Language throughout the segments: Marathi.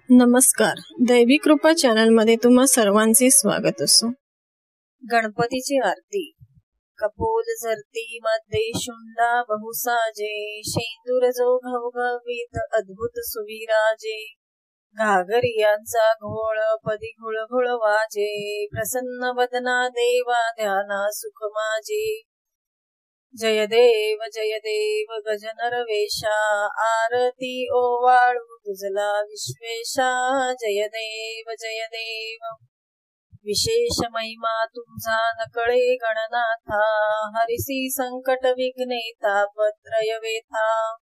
नमस्कार, दैवी कृपा चॅनल मध्ये तुम्हा सर्वांचे स्वागत असो। गणपतीची आरती। कपोल झरती मध्ये शुंडा बहुसाजे, शेंदूर जो घवघवीत अद्भुत सुविराजे। घागरियांचा घोळ पदी घुळघुळ वाजे, प्रसन्न वदना देवा ध्याना सुख माझे। जय देव गजनर वेशा, आरती ओवाळू तुझला विश्वेशा। जय देव विशेष महिमा तुझा नकळे गणनाथा, हरिसी संकट विघ्ने तापत्रय वेथा।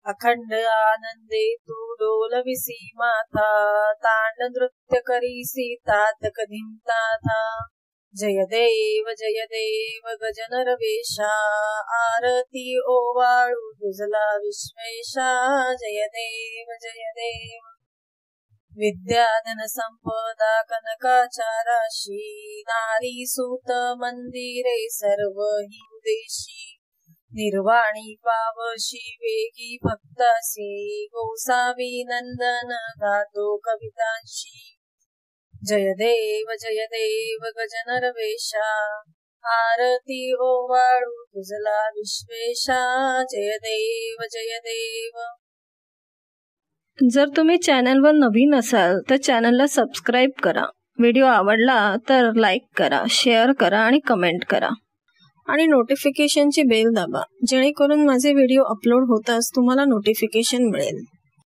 अखंड आनंदे तू डोलविसी माथा, तांड नृत्य करीसी तात कधिमता था। जय देव गजनर वेशा, आरती ओवाळू तुझला विश्वेशा। जय देव विद्या धन संपदा कनकाचाराशी, नारी सूत मंदिरे सर्व हिंदेशी। निर्वाणी पावशी वेगी भक्तासी, गोसावी नंदन गातो कवितांशी। जय देव गजनर वेशा, आरती ओवाळू तुझला विश्वेशा। जय देव। जर तुम्ही चॅनलवर नवीन असाल तर चॅनलला सबस्क्राईब करा। व्हिडिओ आवडला तर लाईक करा, शेअर करा आणि कमेंट करा आणि नोटिफिकेशनची बेल दाबा, जेणेकरून माझे व्हिडिओ अपलोड होताच तुम्हाला नोटिफिकेशन मिळेल।